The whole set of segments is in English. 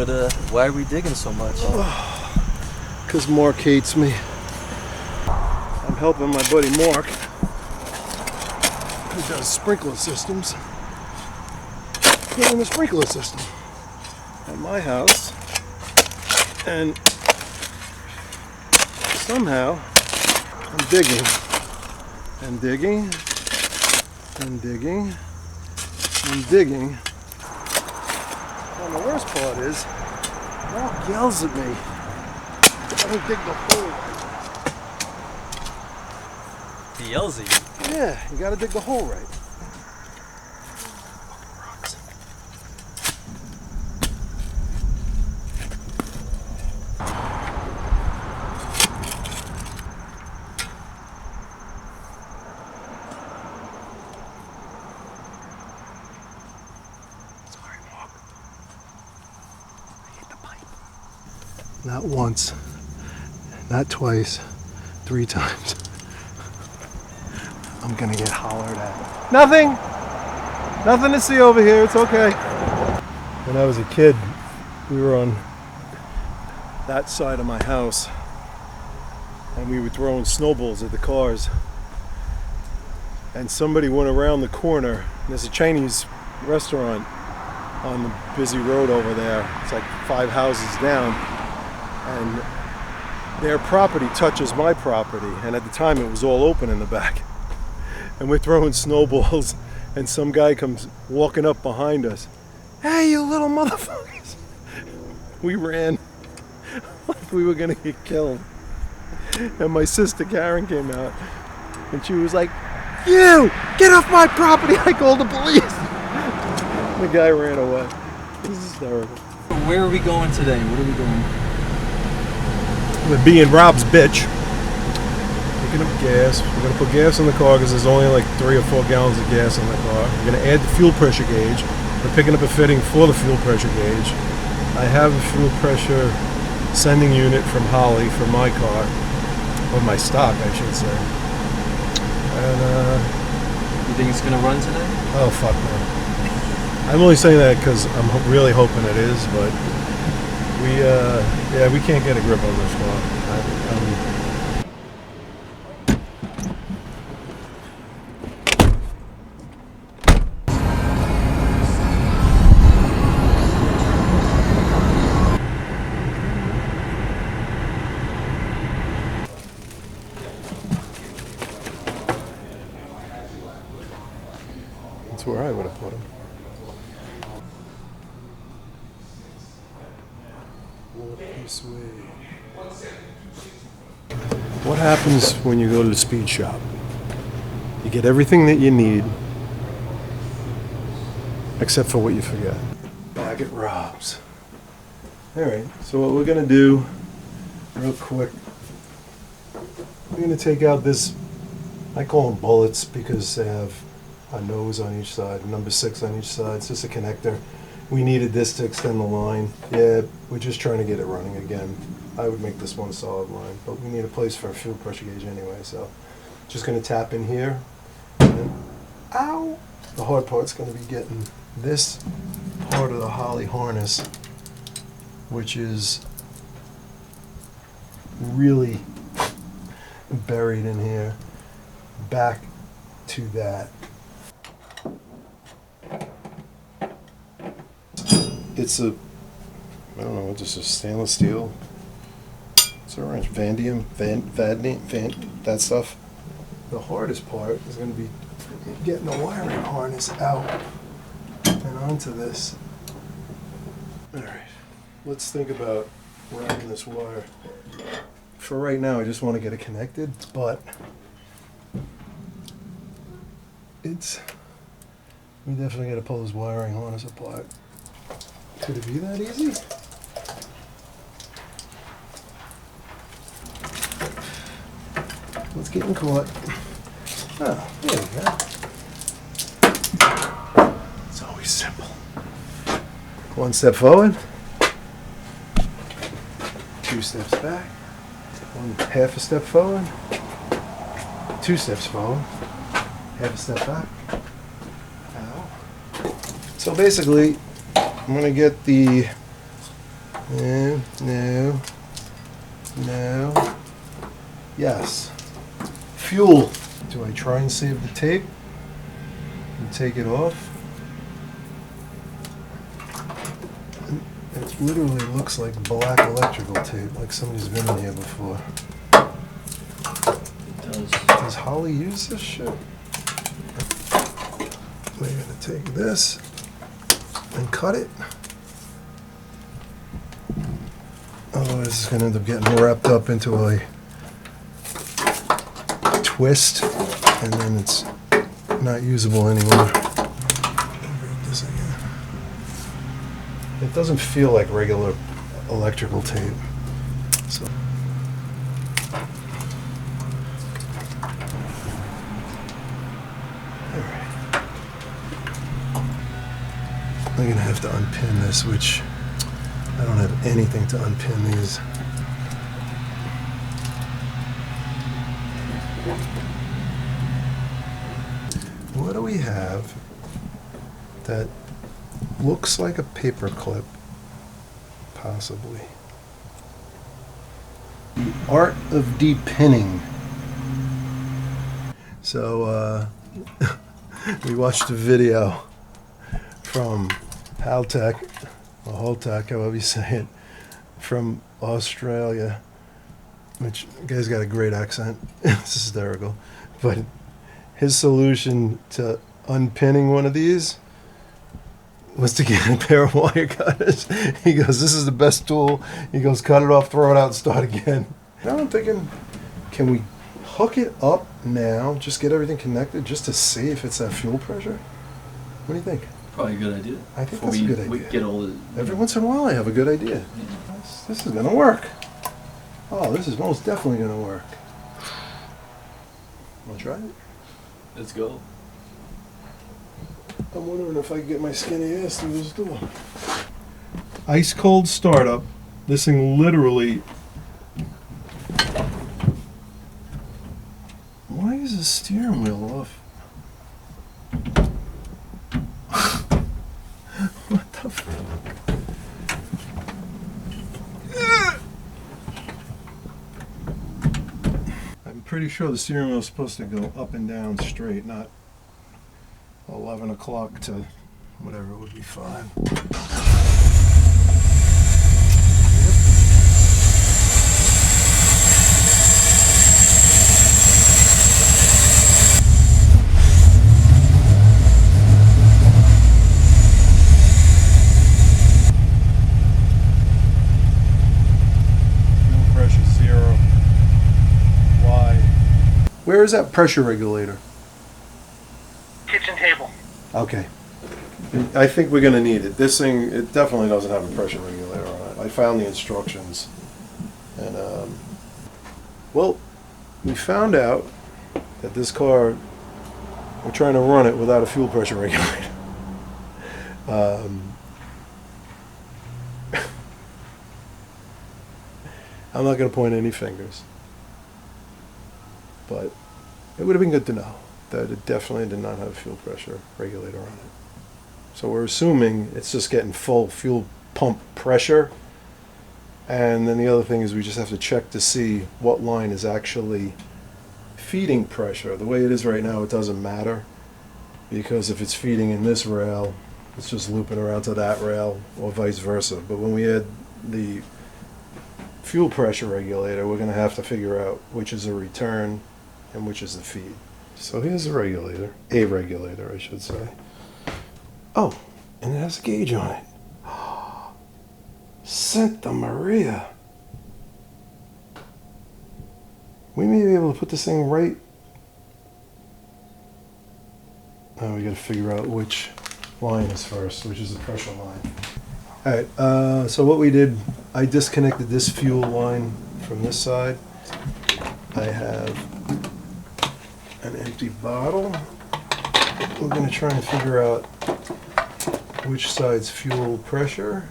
but why are we digging so much? Because Mark hates me. I'm helping my buddy Mark, who does sprinkler systems, getting a sprinkler system at my house, and somehow I'm digging and digging and digging and digging. And the worst part is, Mark yells at me. I don't dig the hole right. He yells at you. Yeah, you gotta dig the hole right. Sorry, Mark. I hit the pipe. Not once, not twice, 3 times. I'm gonna get hollered at. Nothing! Nothing to see over here, it's okay. When I was a kid, we were on that side of my house and we were throwing snowballs at the cars. And somebody went around the corner. There's a Chinese restaurant on the busy road over there. It's like 5 houses down. And their property touches my property. And at the time it was all open in the back. And we're throwing snowballs, and some guy comes walking up behind us. Hey, you little motherfuckers! We ran like we were gonna get killed. And my sister Karen came out, and she was like, "You! Get off my property! I called the police!" The guy ran away. This is terrible. Where are we going today? What are we doing? We're being Rob's bitch. Picking up gas. We're going to put gas in the car because there's only like 3 or 4 gallons of gas in the car. We're going to add the fuel pressure gauge. We're picking up a fitting for the fuel pressure gauge. I have a fuel pressure sending unit from Holly for my car, or my stock, I should say. And You think it's gonna run today? oh fuck no. I'm only saying that because I'm really hoping it is, but we can't get a grip on this car. That's where I would have put him. This way. What happens when you go to the speed shop? You get everything that you need, except for what you forget. Back at Rob's. Alright, so what we're gonna do, real quick, we're gonna take out this, I call them bullets because they have a nose on each side, number 6 on each side. It's just a connector. We needed this to extend the line. Yeah, we're just trying to get it running again. I would make this one a solid line, but we need a place for a fuel pressure gauge anyway, so just gonna tap in here. And then, ow! The hard part's gonna be getting this part of the Holly harness, which is really buried in here, back to that. It's a, I don't know, just a stainless steel. It's orange, vanadium, that stuff. The hardest part is going to be getting the wiring harness out and onto this. All right, let's think about routing this wire. For right now, I just want to get it connected, but we definitely got to pull this wiring harness apart. Could it be that easy? Let's get him caught. Oh, there we go. It's always simple. 1 step forward, 2 steps back, 1/2 a step forward, 2 steps forward, 1/2 a step back. Ow. So basically, I'm going to get the No, no, no. Yes. Fuel. Do I try and save the tape and take it off? It literally looks like black electrical tape, like somebody's been in here before. Does Holly use this shit? We're gonna take this and cut it. Otherwise, it's gonna end up getting wrapped up into a twist, and then it's not usable anymore. Break this again. It doesn't feel like regular electrical tape. So. I'm gonna have to unpin this, which I don't have anything to unpin these. What do we have that looks like a paper clip? Possibly. The art of depinning. So, we watched a video from Haltech, or Holtech, however you say it, from Australia, which the guy's got a great accent. It's hysterical. But his solution to unpinning one of these was to get a pair of wire cutters. He goes, this is the best tool. He goes, cut it off, throw it out, and start again. Now I'm thinking, can we hook it up now, just get everything connected, just to see if it's that fuel pressure? What do you think? Probably a good idea. I think that's a good idea. We get all the... Every once in a while I have a good idea. Yeah. This is going to work. Oh, this is most definitely going to work. Want to try it? Let's go. I'm wondering if I can get my skinny ass through this door. Ice cold startup. This thing literally... Why is the steering wheel off? What the fuck? I'm pretty sure the steering wheel is supposed to go up and down straight, not 11 o'clock to whatever would be fine. Where is that pressure regulator? Kitchen table. Okay. I think we're going to need it. This thing, it definitely doesn't have a pressure regulator on it. I found the instructions. And, well, we found out that this car, we're trying to run it without a fuel pressure regulator. I'm not going to point any fingers. But it would have been good to know that it definitely did not have a fuel pressure regulator on it. So we're assuming it's just getting full fuel pump pressure. And then the other thing is we just have to check to see what line is actually feeding pressure. The way it is right now, it doesn't matter, because if it's feeding in this rail, it's just looping around to that rail, or vice versa. But when we add the fuel pressure regulator, we're going to have to figure out which is a return and which is the feed. So here's the regulator, a regulator I should say. Oh, and it has a gauge on it. Santa Maria. We may be able to put this thing right. Oh, we got to figure out which line is first, which is the pressure line. Alright, so what we did, I disconnected this fuel line from this side. I have an empty bottle. We're going to try and figure out which side's fuel pressure.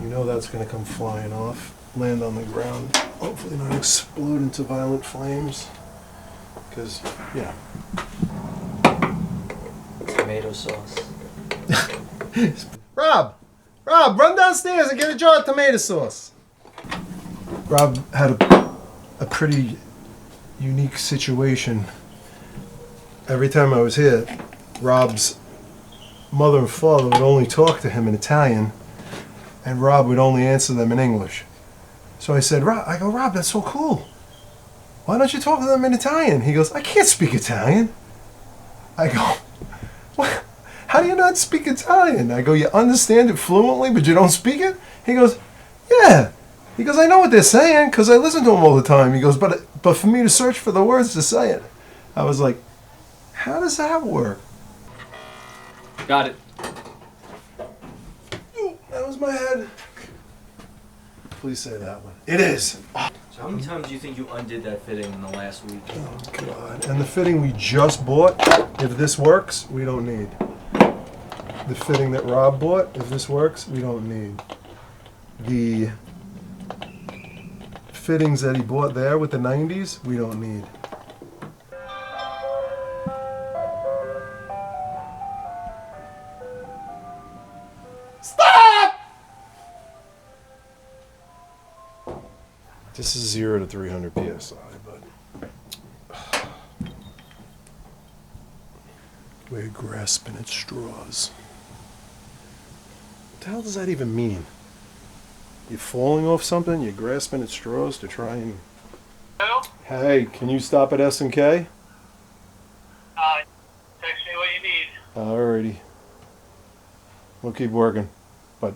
You know that's going to come flying off, land on the ground, hopefully not explode into violent flames. Because, yeah. Tomato sauce. Rob, Rob, run downstairs and get a jar of tomato sauce. Rob had a pretty unique situation. Every time I was here, Rob's mother and father would only talk to him in Italian, and Rob would only answer them in English. So I said, Rob, that's so cool. Why don't you talk to them in Italian? He goes, I can't speak Italian. I go, what? How do you not speak Italian? I go, you understand it fluently, but you don't speak it? He goes, yeah. He goes, I know what they're saying because I listen to them all the time. He goes, but for me to search for the words to say it. I was like, how does that work? Got it. Ooh, that was my head. Please say that one. It is. So how many times do you think you undid that fitting in the last week? Oh, God. And the fitting we just bought, if this works, we don't need. The fitting that Rob bought, if this works, we don't need. The fittings that he bought there with the 90s, we don't need. Stop! This is 0 to 300 PSI, but we're grasping at straws. What the hell does that even mean? You're falling off something? You're grasping at straws to try and... Hello? Hey, can you stop at S&K? Text me what you need. Alrighty. We'll keep working. But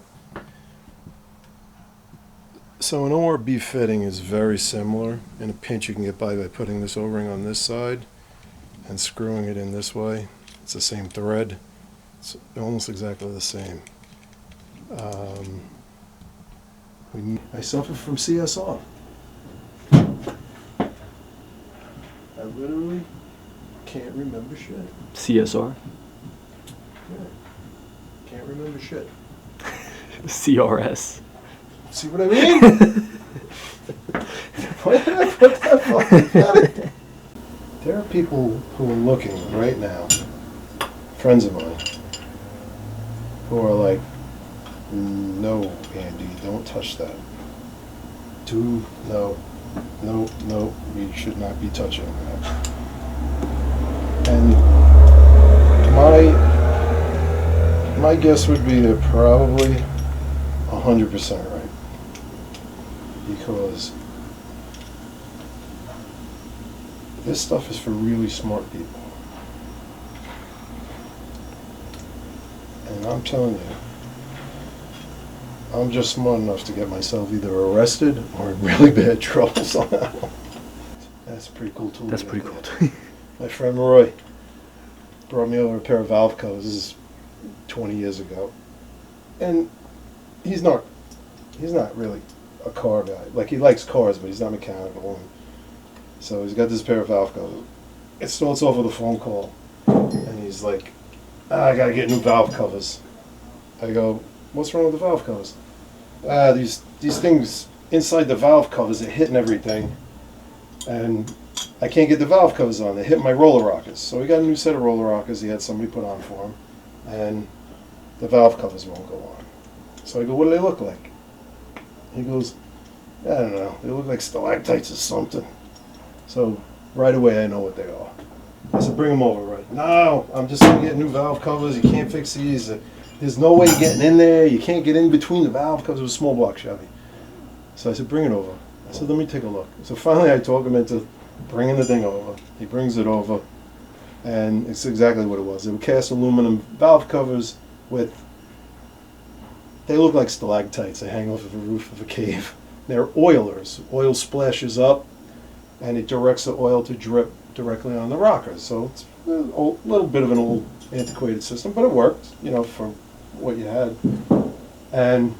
so an ORB fitting is very similar. In a pinch you can get by putting this O-ring on this side and screwing it in this way. It's the same thread. It's almost exactly the same. I suffer from CSR. I literally can't remember shit. CSR? Yeah. Can't remember shit. CRS. See what I mean? Why did I put that fucking out? There are people who are looking right now, friends of mine, who are like, no, Andy, don't touch that. No, you should not be touching that. And my guess would be they're probably 100% right. Because this stuff is for really smart people. And I'm telling you, I'm just smart enough to get myself either arrested or in really bad trouble somehow. That's pretty cool too. That's pretty cool too. My friend Roy brought me over a pair of valve covers. This is 20 years ago. And he's not really a car guy. Like, he likes cars, but he's not mechanical. So he's got this pair of valve covers. It starts off with a phone call. And he's like, I gotta get new valve covers. I go, what's wrong with the valve covers? These things inside the valve covers are hitting everything. And I can't get the valve covers on. They hit my roller rockers. So we got a new set of roller rockers he had somebody put on for him. And the valve covers won't go on. So I go, what do they look like? He goes, I don't know. They look like stalactites or something. So right away I know what they are. I said, bring them over, right? No, I'm just going to get new valve covers. You can't fix these. There's no way getting in there. You can't get in between the valve covers. It was a small block Chevy. So I said, bring it over. I said, let me take a look. So finally I talk him into bringing the thing over. He brings it over. And it's exactly what it was. They were cast aluminum valve covers with, they look like stalactites. They hang off of the roof of a cave. They're oilers. Oil splashes up and it directs the oil to drip directly on the rockers. So it's a little bit of an old antiquated system, but it worked, you know, for what you had. And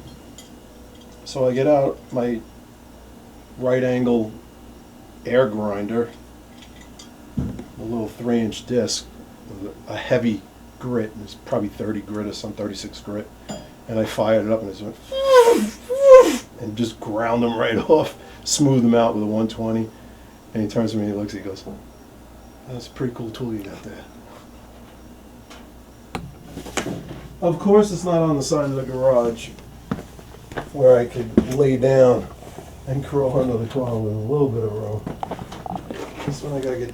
so I get out my right angle air grinder, a little 3-inch disc with a heavy grit. It's probably 30 grit or some 36 grit. And I fired it up and it just went and just ground them right off, smooth them out with a 120. And he turns to me and he looks, he goes, that's a pretty cool tool you got there. Of course it's not on the side of the garage. where I could lay down and crawl under the car with a little bit of room. This one I gotta get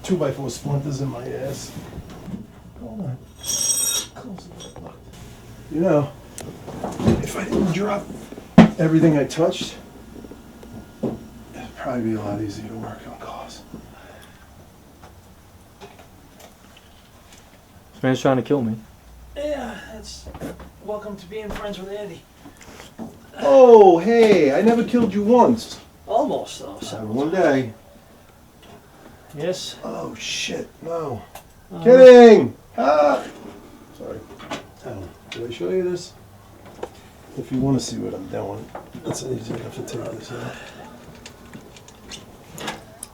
2x4 splinters in my ass. Hold on. Close the door. You know, if I didn't drop everything I touched, it'd probably be a lot easier to work on cars. This man's trying to kill me. Yeah, that's welcome to being friends with Andy. Oh, hey, I never killed you once. Almost though. So. One day. Yes. Oh, shit, no. Kidding! Ah! Sorry. Did I show you this? If you want to see what I'm doing, it's easy enough to take this out.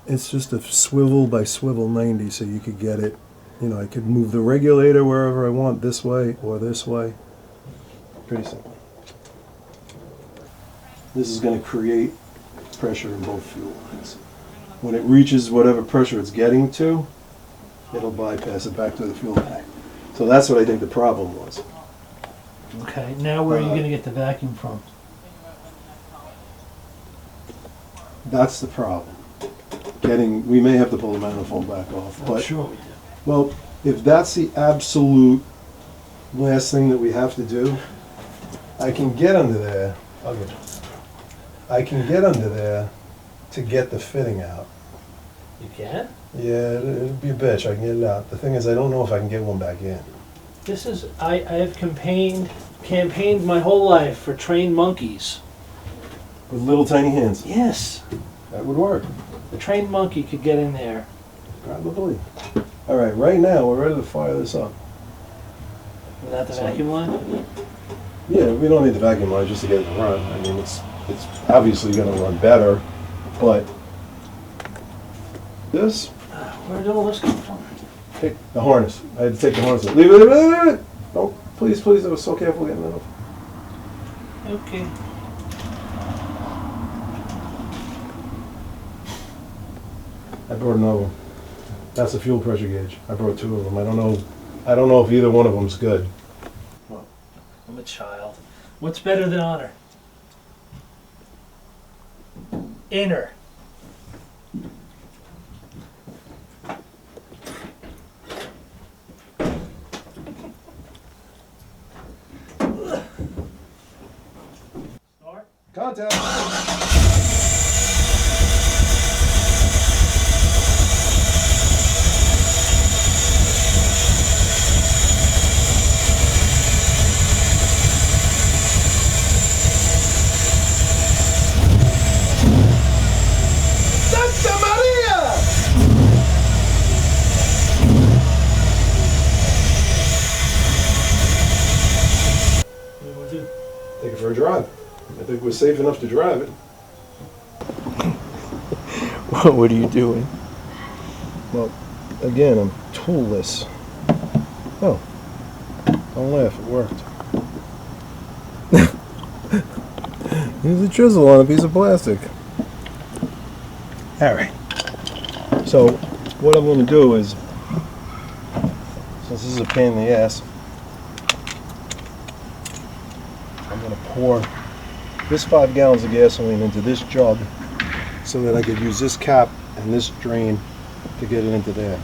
It's just a swivel by swivel 90, so you could get it. You know, I could move the regulator wherever I want, this way or this way. Pretty simple. This is going to create pressure in both fuel lines. When it reaches whatever pressure it's getting to, it'll bypass it back to the fuel tank. So that's what I think the problem was. Okay, now where are you going to get the vacuum from? That's the problem. We may have to pull the manifold back off. But, Sure we do. well, if that's the absolute last thing that we have to do, I can get under there. I can get under there to get the fitting out. You can? Yeah, it'd be a bitch. I can get it out. The thing is, I don't know if I can get one back in. This is, I have campaigned my whole life for trained monkeys. With little tiny hands. Yes. That would work. A trained monkey could get in there. Probably. All right, right now we're ready to fire this up. Without the vacuum line? Yeah, we don't need the vacuum line just to get it to run. I mean, it's obviously going to run better, but this, Where did all this come from? take the harness. I had to take the harness out. Leave it. Don't, please, I was so careful getting it off. Okay. I brought another one. That's a fuel pressure gauge. I brought two of them. I don't know if either one of them's good. I'm a child. What's better than honor? Inner. Start. Contact. Santa Maria! What do you want to do? Take it for a drive. I think we're safe enough to drive it. What are you doing? Well, again, I'm toolless. Oh, don't laugh, it worked. There's a chisel on a piece of plastic. All right. So, what I'm going to do is, since this is a pain in the ass, I'm going to pour this 5 gallons of gasoline into this jug so that I could use this cap and this drain to get it into there.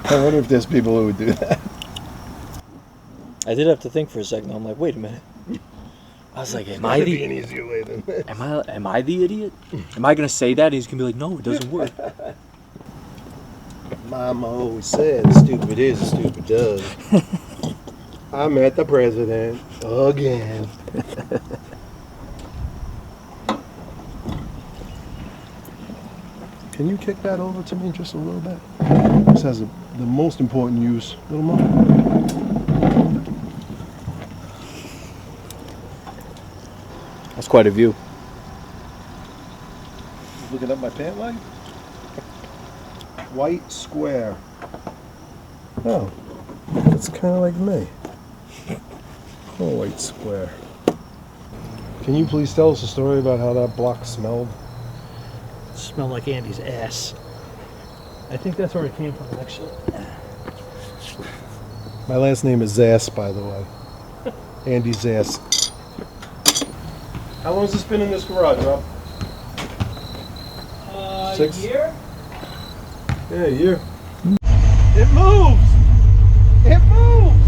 I wonder if there's people who would do that. I did have to think for a second. I'm like, wait a minute. I was like, am I Be an the easier way than this. am I the idiot? Am I gonna say that? And he's gonna be like, no, it doesn't work. Mama always said, stupid is, stupid does. I met the president again. Can you kick that over to me just a little bit? This has the most important use. Little more. That's quite a view. Looking at my pant leg? White square. Oh, that's kind of like me. Oh, white square. Can you please tell us a story about how that block smelled? It smelled like Andy's ass. I think that's where it came from, actually. My last name is Zass, by the way. Andy's ass. How long has this been in this garage, Rob? A year? Yeah, a year. It moves! It moves!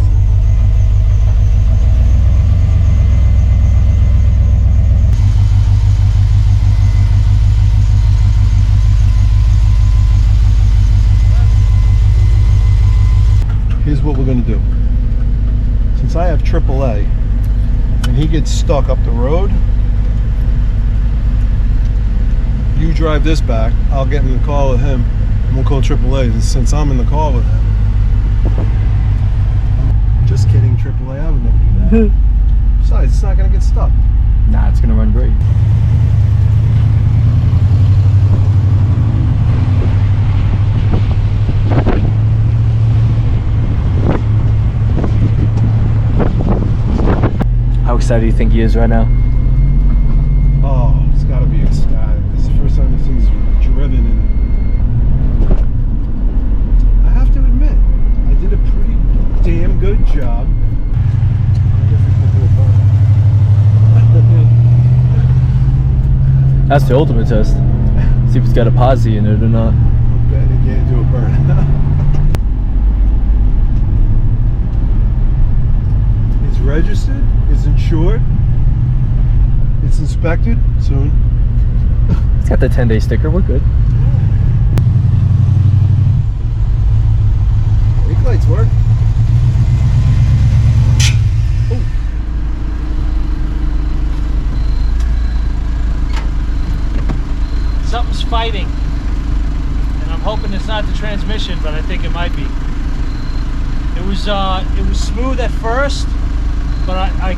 Here's what we're gonna do. Since I have AAA and he gets stuck up the road, you drive this back, I'll get in the car with him, and we'll call AAA. And since I'm in the car with him, just kidding, AAA, I would never do that. Besides, it's not gonna get stuck. Nah, it's gonna run great. How excited do you think he is right now? Oh, it's gotta be ecstatic. This is the first time this thing's driven, and I have to admit, I did a pretty damn good job. That's the ultimate test. See if it's got a posi in it or not. I bet it can't do a burn. It's registered, it's insured, it's inspected soon. It's got the 10-day sticker. We're good. Brake lights work. Something's fighting. And I'm hoping it's not the transmission, but I think it might be. It was smooth at first, but I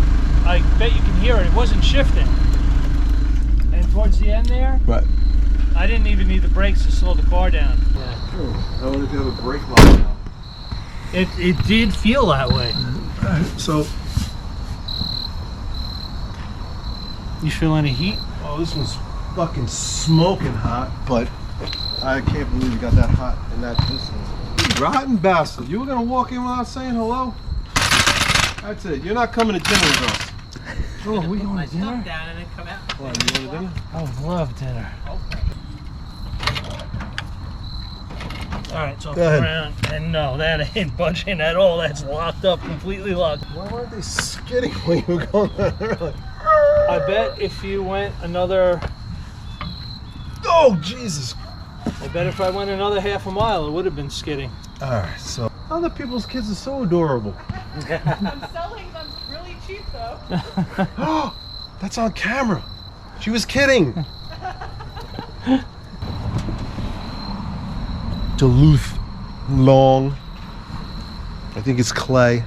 bet you can hear it. It wasn't shifting. And towards the end there, Right. I didn't even need the brakes to slow the car down. Yeah. I wonder if you have a brake lock now. It did feel that way. So, You feel any heat? oh, this one's fucking smoking hot, but I can't believe you got that hot in that distance. You rotten bastard. You were gonna walk in without saying hello? That's it. You're not coming to dinner with us. Oh, we going to dinner? Down and then come out. What, you going to dinner? I would love dinner. Alright, so Go ahead. around, and no, that ain't budging at all. That's locked up, completely locked. Why weren't they skidding when you were going that early? I bet if you went another, Oh, Jesus. I bet if I went another half a mile, it would have been skidding. Alright, so other people's kids are so adorable. I'm selling them really cheap though. Oh, that's on camera. She was kidding. Duluth long. I think it's clay.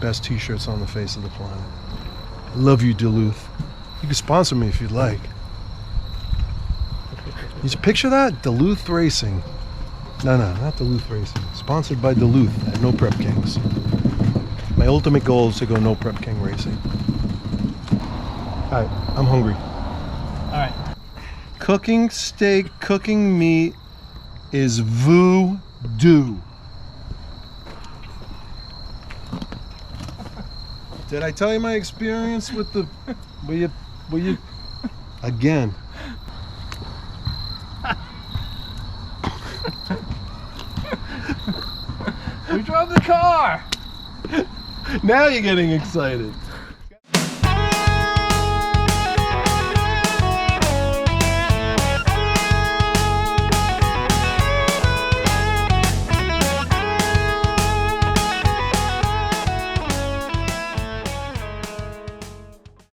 Best t-shirts on the face of the planet. I love you, Duluth. You can sponsor me if you'd like. You picture that? Duluth Racing. No, not Duluth Racing. Sponsored by Duluth at No Prep Kings. My ultimate goal is to go No Prep King Racing. Alright, I'm hungry. Alright. Cooking steak, cooking meat is voodoo. Did I tell you my experience with the... Will you... Again. We drove the car! Now you're getting excited.